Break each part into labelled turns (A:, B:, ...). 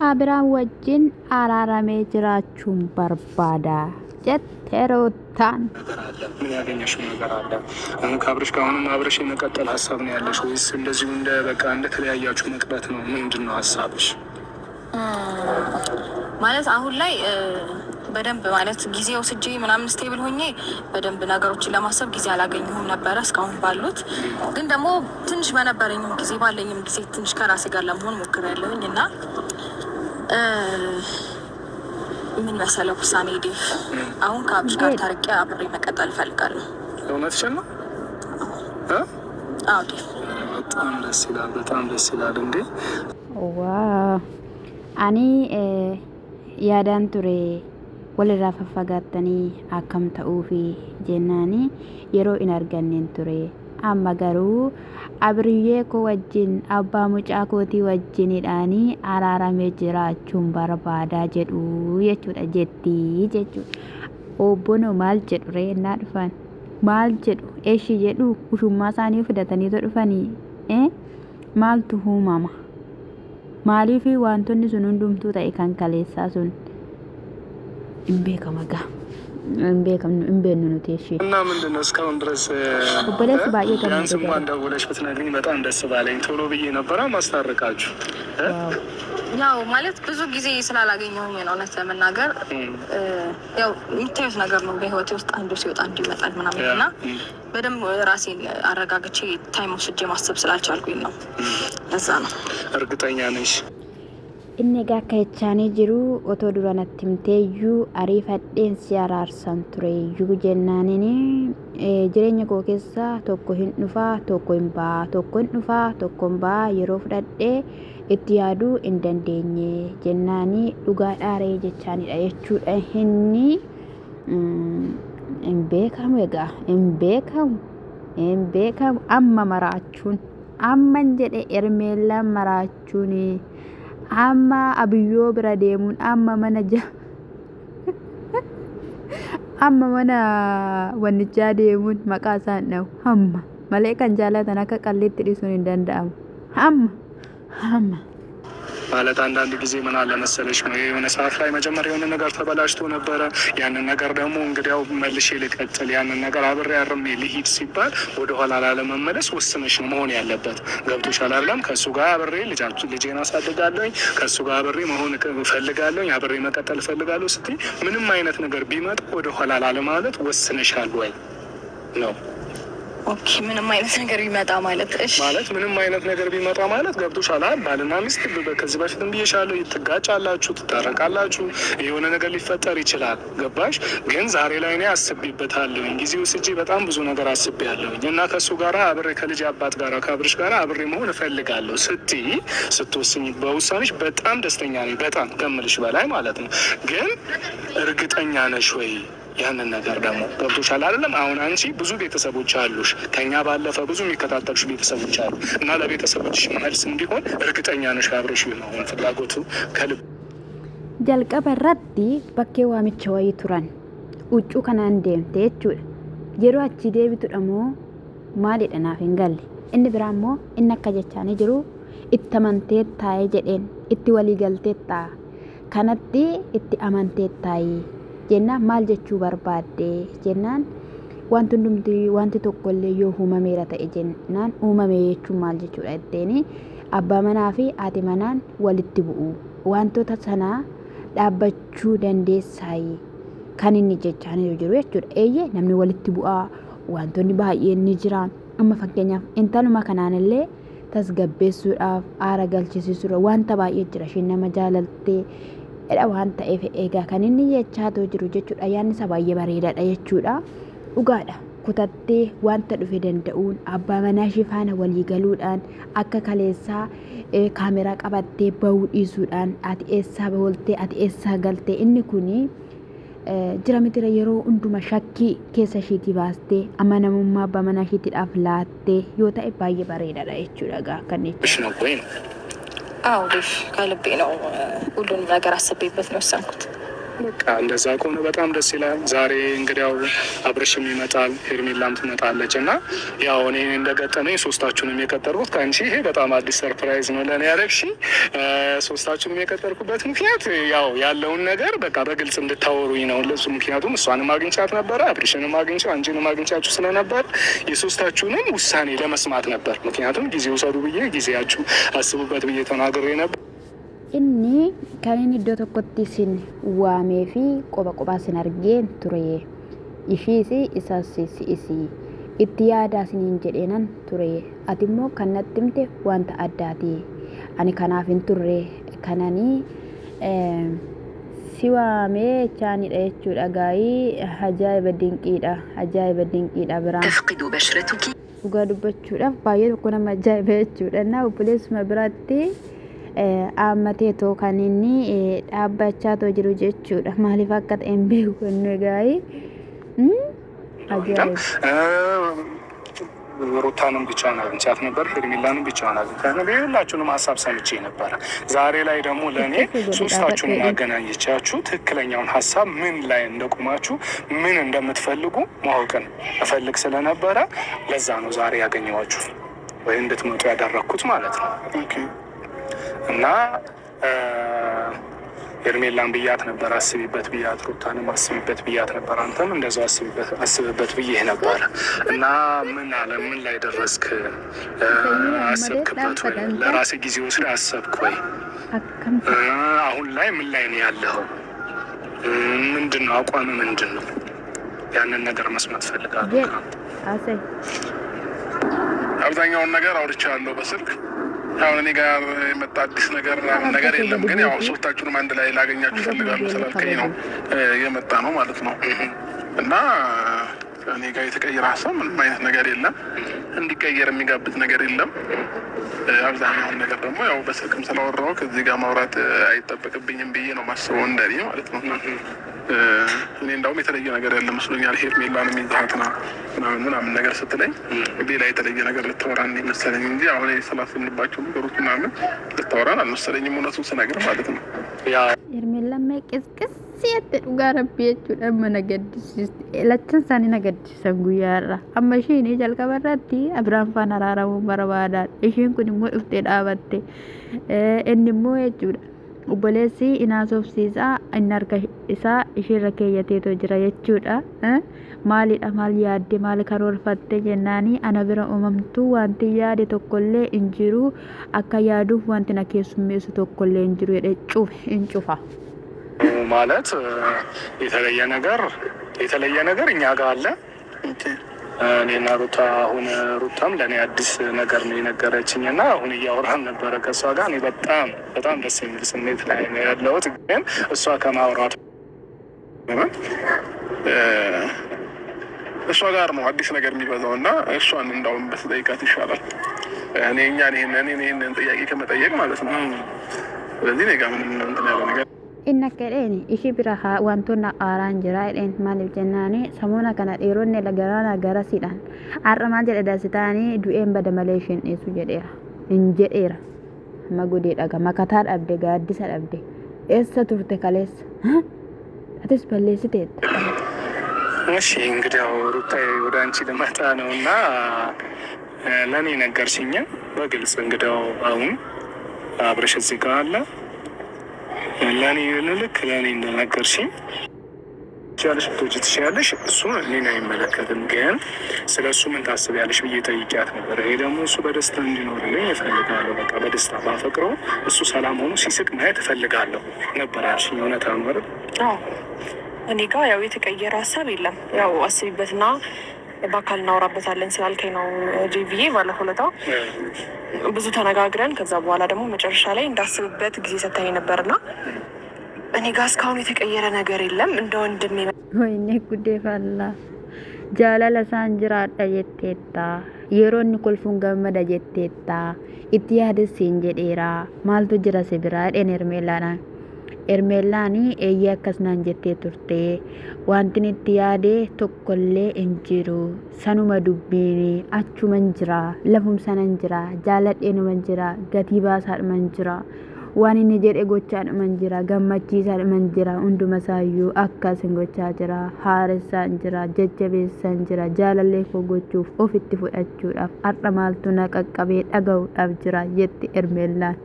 A: ከአብራም ወጅን አራራሜ ጅራችሁን በርባዳ ጀተሮታን
B: ምን ያገኘሽው ነገር አለ? ከአብርሽ ጋር አሁንም አብረሽ የመቀጠል ሀሳብ ነው ያለሽ ወይስ እንደዚሁ እንደ በቃ እንደተለያያችሁ መቅረት ነው? ምንድን ነው ሀሳብሽ?
C: ማለት አሁን ላይ በደንብ ማለት ጊዜ ወስጄ ምናምን ስቴብል ሆኜ በደንብ ነገሮችን ለማሰብ ጊዜ አላገኘሁም ነበረ እስካሁን ባሉት። ግን ደግሞ ትንሽ በነበረኝም ጊዜ ባለኝም ጊዜ ትንሽ ከራሴ ጋር ለመሆን ሞክሬያለሁኝ እና ምን መሰለው ውሳኔ ዴፍ አሁን ከአብርሽ ጋር ታርቄ አብሬ መቀጠል እፈልጋለሁ።
B: እውነትሽን ነው?
C: አዎ ዴፍ
B: በጣም ደስ ይላል፣ በጣም ደስ ይላል። እንዴ
A: ዋው አኒ ያዳን ቱሬ walirraa faffagaatanii akkam ta'uufi jennaani yeroo in arganneen ture amma garuu abriyyee koo wajjin abbaa mucaa kootii wajjinidhaanii araaramee jiraachuun barbaadaa jedhu jechuudha jettii jechuudha. Obbono maal jedhu reennaa dhufan maal jedhu eeshi jedhu ushummaa isaanii fidataniito dhufanii maaltu uumama maaliifi wantoonni sun hundumtuu ta'e kan kaleessaa sun እንቤከመጋ እንቤከም እንቤኑ ነው ተሺ
B: እና ምንድነው እስካሁን ድረስ
A: ወበለስ ባየ
B: ቢያንስ እንኳን ደውለሽ ብትነግሪኝ በጣም ደስ ባለኝ። ቶሎ ብዬ ነበረ ማስታረቃችሁ።
C: ያው ማለት ብዙ ጊዜ ስላላገኘሁኝ ነው እውነት ለመናገር ያው የምታዩት ነገር ነው በህይወቴ ውስጥ አንዱ ሲወጣ አንዱ ይመጣል ምናምን እና በደንብ ራሴን አረጋግቼ ታይም ወስጄ ማሰብ ስላልቻልኩኝ ነው። ለዛ ነው።
B: እርግጠኛ ነሽ?
A: inni gakka jechaanii jiru otoo duranatti himteeyyuu ariifadheen si araarsan tureeyyuu jennaanini jireenya koo keessa tokko hin dhufaa tokko hin baa tokko hin dhufaa tokko hin baa yeroo fudhadhee itti yaaduu hin dandeenye jennaanii dhugaa dhaaree jechaanidha jechuudha. Inni hin beekamu egaa hin beekamu amma maraachuun amman jedhe ermeellaan maraachuun amma abiyyoo bira deemuun amma mana wannichaa deemuun maqaa isaan dhawu hamma malee kan jaalatan akka qalliitti dhisuun hin danda'amu hamma
B: ማለት አንዳንድ ጊዜ ምን አለ መሰለሽ ነው የሆነ ሰዓት ላይ መጀመሪያ የሆነ ነገር ተበላሽቶ ነበረ። ያንን ነገር ደግሞ እንግዲያው መልሼ ልቀጥል ያንን ነገር አብሬ አርሜ ልሂድ ሲባል ወደ ኋላ ላለመመለስ ወስነሽ ነው መሆን ያለበት። ገብቶሻል አይደለም? ከሱ ጋር አብሬ ልጄን አሳድጋለሁኝ፣ ከሱ ጋር አብሬ መሆን እፈልጋለሁኝ፣ አብሬ መቀጠል እፈልጋለሁ ስትይ ምንም አይነት ነገር ቢመጣ ወደ ኋላ ላለማለት ወስነሻል ወይ ነው?
C: ኦኬ ምንም አይነት ነገር ቢመጣ ማለት እሺ
B: ማለት ምንም አይነት ነገር ቢመጣ ማለት ገብቶሻል አይደል? ባልና ሚስት ከዚህ በፊትም ብዬሻለሁ፣ ትጋጫላችሁ፣ ትታረቃላችሁ፣ የሆነ ነገር ሊፈጠር ይችላል። ገባሽ? ግን ዛሬ ላይ እኔ አስቤበታለሁኝ፣ ጊዜ ወስጄ በጣም ብዙ ነገር አስቤያለሁኝ እና ከሱ ጋር አብሬ ከልጅ አባት ጋር ከአብርሽ ጋር አብሬ መሆን እፈልጋለሁ ስትወስኝ በውሳኔሽ በጣም ደስተኛ ነኝ፣ በጣም ከምልሽ በላይ ማለት ነው። ግን እርግጠኛ ነሽ ወይ? ያንን ነገር ደግሞ ገብቶሻል አይደለም? አሁን አንቺ ብዙ ቤተሰቦች አሉሽ፣ ከኛ ባለፈ ብዙ የሚከታተሉሽ ቤተሰቦች አሉ እና ለቤተሰቦችሽ መልስ እንዲሆን እርግጠኛ ነሽ አብረሽ የመሆን ፍላጎቱ ከልብ
A: jalqaba irratti bakkee waamicha wayii turan huccuu kanaan deemte jechuudha. Yeroo achi deebitudha moo maalidha naaf hin galle. Inni biraa immoo inni akka jechaanii jiru itti amantee taa'ee jedheen itti walii galtee taa'a kanatti itti amantee taa'ee jennaan maal jechuu barbaadde jennaan wanti tokkollee yoo uumameera ta'e jennaan uumame jechuun maal jechuudha jetteeni abbaa manaa fi haati manaan walitti bu'u wantoota sanaa dhaabbachuu dandeessaayi kan inni jechaanii jiru jechuudha. Eeyyee namni walitti bu'aa wantoonni baay'een ni jiraan amma fakkeenyaaf intaluma kanaanillee tasgabbeessuudhaaf aara galchisiisuudha wanta baay'ee jira isheen nama jaalaltee edha waan ta'eef eegaa kan inni jechaatoo jiru jechuudha. Yaanni isaa baay'ee bareedaadha jechuudha. Dhugaadha kutattee wanta dhufe danda'uun abbaa manaa ishee faana walii galuudhaan akka kaleessaa kaameraa qabattee bahuu dhiisuudhaan ati eessaa baholtee ati eessaa galtee inni kuni jira mitira yeroo hunduma shakkii keessa isheetii baastee amanamummaa abbaa manaa isheetiidhaaf laattee yoo ta'e baay'ee bareedaadha jechuudha gaa kan
C: አዎ ልጅ ከልቤ ነው ሁሉንም ነገር አስቤበት ነው ወሰንኩት።
B: በቃ እንደዛ ከሆነ በጣም ደስ ይላል። ዛሬ እንግዲያው አብርሽም ይመጣል፣ ሄርሜላም ትመጣለች እና ያው እኔ እንደገጠመኝ ሶስታችሁንም የቀጠርኩት ከአንቺ ይሄ በጣም አዲስ ሰርፕራይዝ ነው ለእኔ ያደረግሽ። ሶስታችሁንም የቀጠርኩበት ምክንያት ያው ያለውን ነገር በቃ በግልጽ እንድታወሩኝ ነው ለሱ። ምክንያቱም እሷንም አግኝቻት ነበረ፣ አብርሽንም አግኝቻ አንቺንም አግኝቻችሁ ስለነበር የሶስታችሁንም ውሳኔ ለመስማት ነበር። ምክንያቱም ጊዜ ውሰዱ ብዬ ጊዜያችሁ አስቡበት ብዬ ተናግሬ ነበር።
A: inni kan inni iddoo tokkotti isin waamee fi qoba qophaa isin argeen ture. Ishiis isaas isii itti yaadaa isiniin jedheenan ture. Ati immoo kan natti himte wanta addaati. Ani kanaaf hin turre kananii si waamee chaanidha jechuudha. Gaa'ii ajaa'iba dinqiidha biraan. Dhugaa dubbachuudhaaf baay'ee tokko nama ajaa'iba jechuudha. Naa obboleessuma biraatti ammatee too kan inni dhaabbachaa too jiru jechuudha. Maaliif akka ta'e hin beeku inni gaa'ii
B: ሩታንም ብቻዋን አግኝቻት ነበር፣ ሄርሜላንም ብቻዋን አግኝቻት ነበር። የሁላችሁንም ሀሳብ ሰምቼ ነበረ። ዛሬ ላይ ደግሞ ለእኔ ሶስታችሁንም አገናኝቻችሁ ትክክለኛውን ሀሳብ ምን ላይ እንደቆማችሁ ምን እንደምትፈልጉ ማወቅን እፈልግ ስለነበረ ለዛ ነው ዛሬ ያገኘኋችሁ ወይ እንድትመጡ ያደረግኩት ማለት ነው። እና ሄርሜላን ብያት ነበር አስቢበት ብያት፣ ሩታንም አስቢበት ብያት ነበር። አንተም እንደዛው አስብበት ብዬህ ነበረ። እና ምን አለ ምን ላይ ደረስክ? አሰብክበት ወይ? ለራሴ ጊዜ ወስደህ አሰብክ ወይ? አሁን ላይ ምን ላይ ነው ያለኸው? ምንድን ነው አቋም ምንድን ነው? ያንን ነገር መስማት ፈልጋለሁ።
D: አብዛኛውን ነገር አውርቻለሁ በስልክ። አሁን እኔ ጋር የመጣ አዲስ ነገር የለም። ግን ያው ሶስታችሁንም አንድ ላይ ላገኛችሁ ፈልጋለሁ ስላልከኝ ነው የመጣ ነው ማለት ነው። እና እኔ ጋር የተቀየረ ሀሳብ ምንም አይነት ነገር የለም። እንዲቀየር የሚጋብዝ ነገር የለም። አብዛኛውን ነገር ደግሞ ያው በስልክም ስላወራሁ ከዚህ ጋር ማውራት አይጠበቅብኝም ብዬ ነው ማስበው፣ እንደኔ ማለት ነው። እኔ እንዳውም የተለየ ነገር ያለ መስሎኛል። ሄርሜላንም ይዛሀትና ምናምን ነገር ስትለኝ ሌላ የተለየ ነገር ልታወራን መሰለኝ እንጂ አሁን ስላስብንባቸው ነገሮች ምናምን ልታወራን አልመሰለኝም፣ እውነቱን ስነግር ማለት ነው።
A: ሄርሜላን ቅስቅስ siete dhugaa rabbii jechuudha. Amma na gaddisiiste lachan isaanii na gaddisiisan guyyaarra. Amma isheen jalqaba irratti Abiraan faana araaramuu barbaadaan, isheen kun immoo dhuftee dhaabatte, inni immoo jechuudha obboleessi inaasofsiisaa inni harka isaa isheerra keeyyateetoo jira jechuudha. Maalidha maal yaadde maal karoorfatte jennaanii ana bira uumamtuu wanti yaade tokkollee hin jiru, akka yaaduuf wanti na keessummeessu tokkollee hin jiru jedhe cufa
B: ማለት የተለየ ነገር እኛ ጋር አለ። እኔና ሩታ አሁን ሩታም ለእኔ አዲስ ነገር ነው የነገረችኝ እና አሁን እያወራን ነበረ ከእሷ ጋር። እኔ በጣም ደስ የሚል ስሜት ላይ ነው ያለሁት። ግን እሷ ከማውራት
D: እሷ ጋር ነው አዲስ ነገር የሚበዛው እና እሷን እንዳውም በስጠይቃት ይሻላል። ይህንን ጥያቄ ከመጠየቅ ማለት ነው። ስለዚህ እኔ ጋር ምንም እንትን ያለ ነገር
A: inna kedheeni ishi bira wantoonni aaraan jira jedheen maaliif jennaani samuuna kana dhiironni lagaraana garasiidhaan har'a maal jedhe daasitaanii du'een bada malee isheen dhiisu jedheera magudee dhaga makataa dhabde gaaddisa dhabde eessa turte kaleessa atis balleessiteetta.
B: እሺ እንግዲህ ሩታ ወደ አንቺ ልመጣ ነው እና ለእኔ ነገርሽኝ በግልጽ። እንግዲህ አሁን አብረሽ እዚህ ጋር አለ ለእኔ እንደነገርሽኝ ቻለሽ ልትወጪ ትችያለሽ። እሱ እኔን አይመለከትም። ግን ስለ እሱ ምን ታስቢያለሽ ብዬ ጠይቂያት ነበር። ይሄ ደግሞ እሱ በደስታ እንዲኖርልኝ እፈልጋለሁ። በቃ በደስታ ባፈቅረው እሱ ሰላም ሆኖ ሲስቅ ማየት እፈልጋለሁ ነበር ያልሽኝ። እውነት አመር?
C: እኔ ጋር ያው የተቀየረ ሀሳብ የለም። ያው አስቢበትና በአካል እናወራበታለን ስላልከኝ ነው ጄቪዬ ባለፈው ዕለት ብዙ ተነጋግረን ከዛ በኋላ ደግሞ መጨረሻ ላይ እንዳስብበት ጊዜ ሰጥተኸኝ ነበርና እኔ ጋር እስካሁን የተቀየረ ነገር የለም። እንደ ወንድሜ
A: ወይኔ ጉዴ ፈላ jaalala isaan jiraadha jetteetta yeroo inni kolfuun gammada jetteetta itti yaadessiin jedheera maaltu jira si biraa jedheen Hermeellaanii eeyyee akkasnaan jettee turte wanti itti yaade tokkollee hin jiru sanuma dubbiini achuman jira lafum sanan jira jaaladheenuman jira gatii baasaadhuman jira waan inni jedhe gochaadhuman jira gammachiisaadhuman jira hunduma isaayyuu akkasin gochaa jira haaressaan jira jajjabeessaan jira jaalallee koo gochuuf ofitti fudhachuudhaaf har'a maaltu na qaqqabee dhaga'uudhaaf jira jetti ኤርሜላን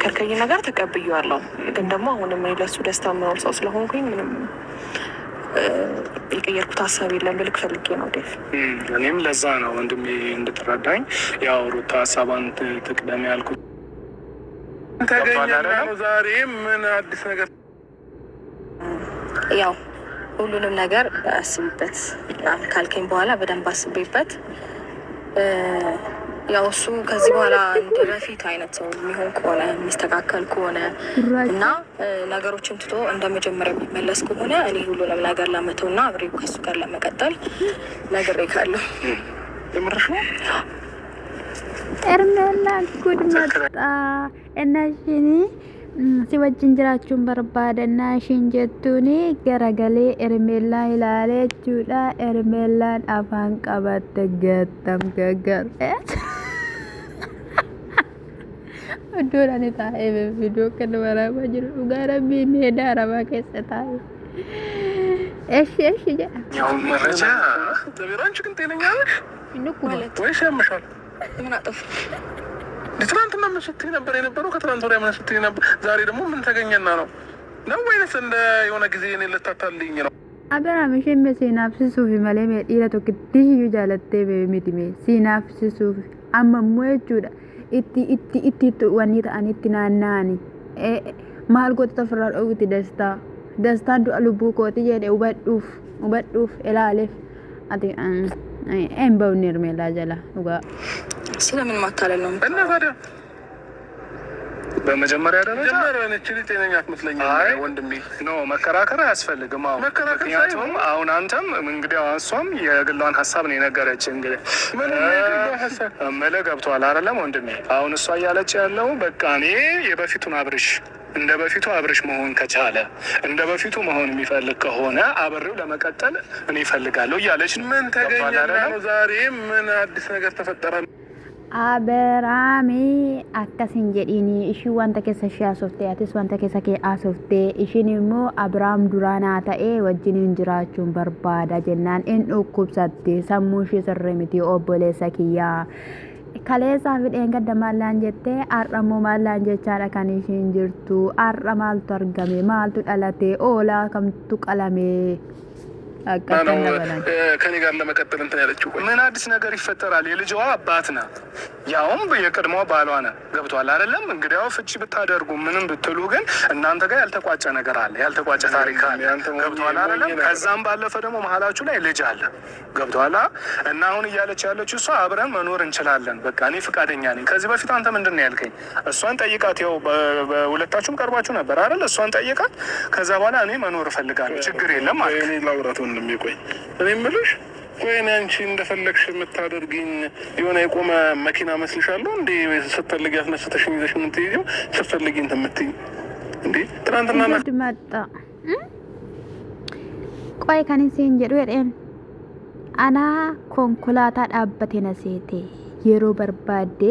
E: ከርከኝ ነገር ተቀብያለሁ። ግን ደግሞ አሁንም እኔ ለሱ ደስታ የምኖር ሰው ስለሆንኩኝ ምንም የቀየርኩት ሀሳብ የለም ልልክ ፈልጌ ነው ዴቭ።
B: እኔም ለዛ ነው ወንድሜ እንድትረዳኝ ያው ሩታ ሀሳቧን ትቅደም ያልኩት።
D: ተገኘና ነው ዛሬ ምን አዲስ ነገር?
C: ያው ሁሉንም ነገር አስብበት ካልከኝ በኋላ በደንብ አስቤበት ያው እሱ ከዚህ በኋላ እንደ በፊት አይነት ሰው የሚሆን ከሆነ የሚስተካከል ከሆነ እና ነገሮችን ትቶ እንደመጀመሪያ የሚመለስ ከሆነ እኔ ሁሉንም ነገር ለመተውና አብሬው ከሱ ጋር ለመቀጠል ነግሬ ካለሁ
D: የምርሽ ነው።
A: ኤርሜላን ጉድ መጣ እና ሽኒ ሲወጅን ጅራችሁን በርባደና ሽንጀቱኒ ገረገሌ ኤርሜላ ይላለችውዳ ኤርሜላን አፋን ቀበተ ገጠም ገገር Aduh, tae video kan waraaba jiru dhugaa rabbii meedaa arabaa keessa taa'e. እሺ
D: ያው መረጃ ዘቢራንቺ ግን ጤነኛ ነሽ ወይስ ያምሻል?
C: ምን አጠፋ?
D: ትናንትና ምን ስትይ ነበር የነበረው? ከትናንት ወዲያ ምን ስትይ ነበር? ዛሬ ደግሞ ምን ተገኘና ነው ወይስ እንደ የሆነ ጊዜ እኔ ልታታልኝ ነው?
A: አበራም ሸመ ሲናፍስሱፍ ማለሜ ዲራ ቶክቲ ጃለቴ በሚቲሜ ሲናፍስሱፍ አመሙ ጀቹዳ itti wanni ta'an itti naanna'ani maal goota ofirraa dhowwiti dastaan du'a lubbuu kooti jedhe hubadhuuf ilaaleef ati een ba'uun Hermeelaa jala dhugaa
C: ስለምን ማታለል ነው
D: እና ታዲያ
B: በመጀመሪያ ደረጃ
D: ነች ጤነኛ አትመስለኝም ወንድሜ።
B: ኖ መከራከር አያስፈልግም። ምክንያቱም አሁን አንተም እንግዲህ እሷም የግሏን ሀሳብ ነው የነገረች። እንግዲህ ምን ገብቶሃል አይደለም ወንድሜ? አሁን እሷ እያለች ያለው በቃ እኔ የበፊቱን አብርሽ እንደ በፊቱ አብርሽ መሆን ከቻለ እንደ በፊቱ መሆን የሚፈልግ ከሆነ አብሬው ለመቀጠል እኔ እፈልጋለሁ እያለች ነው።
D: ምን ተገኘና ነው ዛሬ? ምን አዲስ ነገር ተፈጠረ?
A: Aberaami akkasin jedhini ishii wanta keessa ishee haasofte atis wanta keessa kee haasofte ishiin immoo Abiraam duraanaa ta'ee wajjiniin jiraachuun barbaada jennaan in dhukkubsatte sammuu ishee sirrii miti obboleessa kiyyaa kaleessaa fidheen gadda maallaan jettee har'a immoo maallaan jechaadha kan ishiin jirtu har'a maaltu argame maaltu dhalate oolaa kamtu qalame
D: ከኔ ጋር ለመቀጠል እንትን ያለችው
B: ምን አዲስ ነገር ይፈጠራል? የልጅዋ አባት ነው፣ ያውም የቀድሞ ባሏ ነው። ገብቷል አይደለም? እንግዲያው ፍቺ ብታደርጉ ምንም ብትሉ ግን እናንተ ጋር ያልተቋጨ ነገር አለ፣ ያልተቋጨ ታሪክ አለ። ገብቷል አይደለም? ከዛም ባለፈ ደግሞ መሀላችሁ ላይ ልጅ አለ። ገብቷል? እና አሁን እያለች ያለችው እሷ አብረን መኖር እንችላለን፣ በቃ እኔ ፍቃደኛ ነኝ። ከዚህ በፊት አንተ ምንድን ነው ያልከኝ? እሷን ጠይቃት፣ ያው በሁለታችሁም ቀርባችሁ ነበር አይደል? እሷን ጠይቃት፣ ከዛ በኋላ እኔ መኖር እፈልጋለሁ፣ ችግር የለም ማለት
D: እኔ ላውራት እንደሚቆይ እኔ የምልሽ ቆይ እኔ አንቺ እንደፈለግሽ የምታደርጊኝ የሆነ የቆመ መኪና መስልሻለሁ እንዴ? ስትፈልጊ ያስነስተሽኝ ይዘሽ ምን ትይጂው ስትፈልጊ እንትን የምትይኝ እንዴ? ትናንትና
A: መጣ ቆይ ከንሲን ጀዱ የደን አና ኮንኮላታ ዳበቴ ነሴቴ የሮ በርባዴ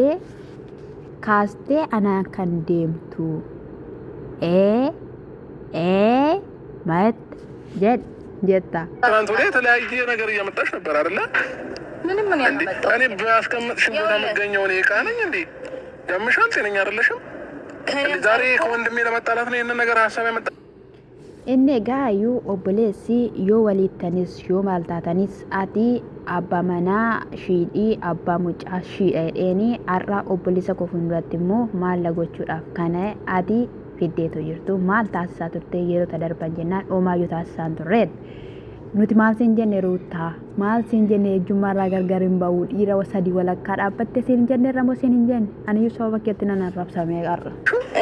A: ካስቴ አና ከንዴምቱ ማት ጀድ ጀታ
D: ትናንት ወዲያ የተለያየ ነገር እያመጣሽ ነበር አይደለ?
C: ምንም ምን ያመጣው
D: እኔ ባስቀምጥሽኝ ቦታ የምገኘው እኔ ዕቃ ነኝ እንዴ? ያምሻል? ጤነኛ አይደለሽም? ዛሬ ከወንድሜ ለመጣላት ነው ይሄንን ነገር ሀሳብ ያመጣ
A: እኔ ጋዩ ኦቦሌሲ ዮ ወሊተኒስ ዮ ማልታተኒስ አቲ አባ መና ሺዲ አባ ሙጫ ሺኤኒ አራ ኦቦሊሰ ኮፉንራትሞ ማለጎቹዳፍ ከነ አቲ ፊዴቶ ይርቱ ማል ታሳቱቴ የሮ ተደርባን ጀናን ኦማዩ ታሳን ቱሬድ ኑቲ ማል ሲንጀኔ ሩታ ማል ሲንጀኔ ጁማራ ገርገሪን ባው ዲራ ወሰዲ ወለካ ዳበቴ ሲንጀኔ ረሞ ሲንጀን አንዩ ሶበከትና ናራብ ሳሚ ጋር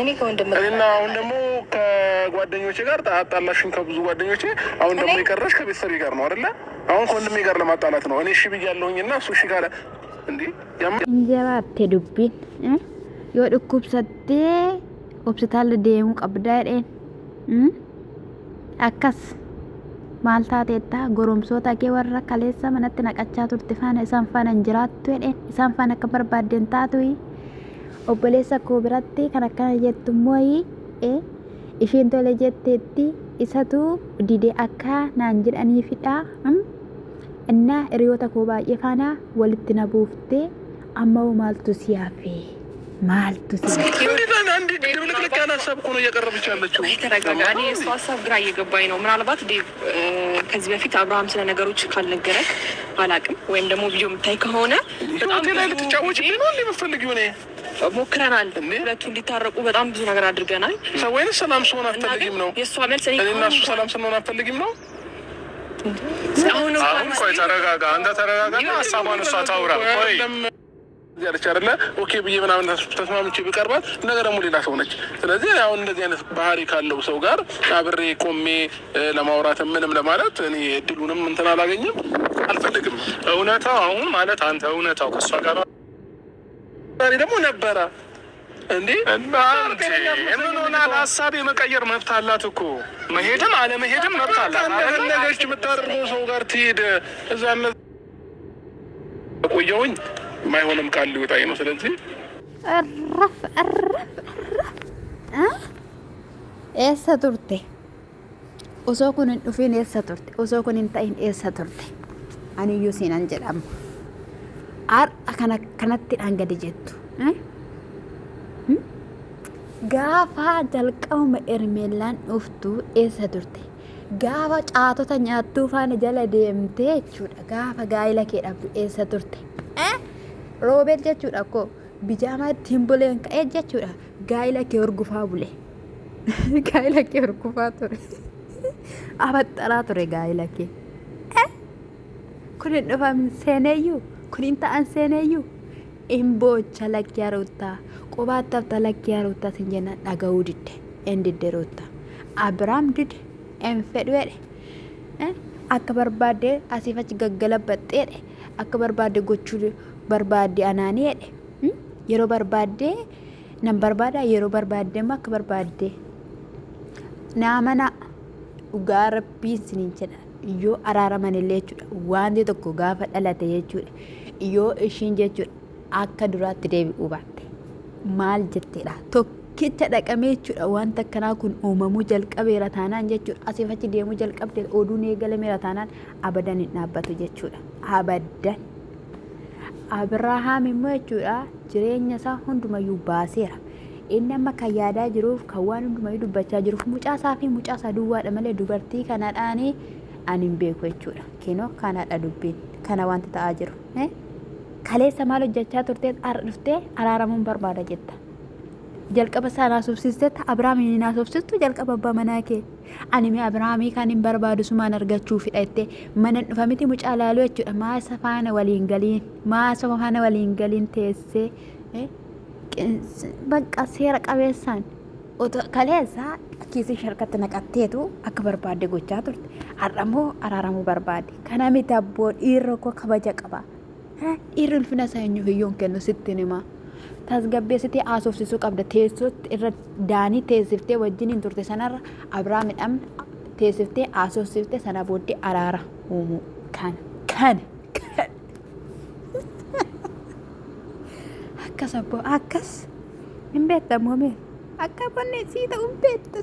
C: እኔ ከወንድም
D: እና አሁን ደግሞ ከጓደኞቼ ጋር ታጣላሽን ከብዙ ጓደኞቼ አሁን ደግሞ ይቀርሽ ከቤተሰቤ ጋር ነው አይደለ? አሁን ከወንድሜ ጋር ለማጣላት ነው። እኔ እሺ ብያለሁኝና እሱ እሺ ካለ እንዴ
A: እንጀባቴ ዱቢን ዮ ድኩብሰቴ ሆስፒታል deemu qabdaa jedheen akkas maal taateetta goromsoota kee warra kaleessa manatti naqachaa turte faana isaan faana hin jiraattu jedheen isaan faana akka barbaaddeen taatu obboleessa koo biratti kan akkana jettummoo isheen tole jetteetti isatu didee akka naan jedhaniifidha. እና hiriyoota koo baay'ee faana walitti na buuftee amma maaltu siyaafee maaltu
E: ተረጋጋኒ። የእሱ ሀሳብ ግራ እየገባኝ ነው። ምናልባት ዴቭ ከዚህ በፊት አብርሃም ስለ ነገሮች ካልነገረክ አላቅም፣ ወይም ደግሞ ቪዲዮ የምታይ ከሆነ በጣም
D: ልትጫወች ነው የምፈልጊው ኔ
E: ሞክረናል። ሁለቱ እንዲታረቁ በጣም ብዙ ነገር አድርገናል።
D: ወይንስ ሰላም ስሆን አትፈልጊም ነው?
E: የእሷ መልስ
D: እኔና እሱ ሰላም ስንሆን አትፈልጊም ነው?
B: አሁን ቆይ ተረጋጋ፣ አንተ ተረጋጋና ሀሳቧን እሷ ታውራ። ቆይ
D: ያለች አይደለ ኦኬ ብዬ ምናምን ተስማምቼ ቢቀርባት ነገ ደግሞ ሌላ ሰው ነች። ስለዚህ አሁን እንደዚህ አይነት ባህሪ ካለው ሰው ጋር አብሬ ቆሜ ለማውራት ምንም ለማለት እኔ እድሉንም እንትን አላገኝም፣ አልፈልግም።
B: እውነታው አሁን ማለት አንተ እውነታው ከእሷ ጋር
D: ደግሞ ነበረ እንዴ
B: ምን ሆናል? ሀሳብ የመቀየር መብት አላት እኮ መሄድም አለመሄድም መብት አላት።
D: ነገች የምታደርገው ሰው ጋር ትሄድ እዛ ቆየውኝ ማይሆንም ቃል ሊወጣኝ ነው። ስለዚህ
A: እረፍ ኤሰ ቱርቴ osoo kun hin dhufin eessa turte? Osoo kun hin ta'in eessa turte? Aniyyuu seenan jedhamu har'a kanatti gadi jettu gaafa jalqabuma ermeellaan dhuftu eessa turte? Gaafa caatota nyaattuu faana jala deemtee jechuudha. Gaafa gaa'ila kee dhabdu eessa turte? Roobeel jechuudha ko bijaamaa ittiin buleen ka'ee jechuudha. Gaa'ila kee horgufaa bule. Gaa'ila kee horgufaa ture. Abaxxaraa ture gaa'ila kee. Kun hin dhufamin seeneeyyuu? Kun hin ta'an seeneeyyuu? Imboocha lakkii haroottaa. Qubaattafta lakkii haroottaa sin jennaan dhaga'uu didde. En didde roottaa. Abiraam didde. En fedhweedhe. Akka barbaadde asiif achi gaggalabbaxxeedhe. Akka barbaadde gochuu barbaadde anaaniidhe. Yeroo barbaadde nan barbaada, yeroo barbaadde immoo akka barbaadde naamana dhugaa rabbiin siniin jedha. Yoo araaraman illee jechuudha wanti tokko gaafa dhalate jechuudha. Yoo ishiin jechuudha akka duraatti deebi'uu baatte maal jetteedha tokkicha dhaqamee jechuudha. Wanta akkanaa kun uumamuu jalqabeera taanaan jechuudha. Asiif achi deemuu jalqabde oduun eegalameera taanaan abadan hin dhaabbatu jechuudha. Abadan. Abrahaam immoo jechuudha jireenya isaa hundumayyuu baaseera. Inni amma kan yaadaa jiruuf kan waan hundumayyuu dubbachaa jiruuf mucaasaa fi mucaasaa duwwaadha malee dubartii kanadhaanii ani hin beeku jechuudha. Kinoo kanadha dubbiin kana wanti ta'aa jiru. Kaleessa maal hojjechaa turtee har'a dhuftee araaramuun barbaada jetta. Jalqaba isaa subsisteetta Abrahaamiin subsistu jalqaba abbaa manaa kee. Ani mee Abrahaamii kan hin barbaadu sumaan argachuufidha jettee mana dhufa miti mucaa laaluu jechuudha. Maasa faana waliin galiin teessee bakka seera qabeessaan kaleessa kiisii sharkatti naqatteetu akka barbaadde gochaa turte. Har'ammoo araaramuu barbaadde. Kana miti abboo dhiirri koo kabaja qaba. Dhiirri ulfina isaa eenyuuf iyyuu hin kennu sittiin himaa. Tasgabbeessitee haasofsiisuu qabda. Teessootti irra daanii teessiftee wajjin hin turte sanarra Abrahaamidhaan teessiftee haasofsiiftee sana booddee araara uumuu kana. Akkas abboo akkas hin beektamoo mee akka bonnee sii ta'u hin beektu.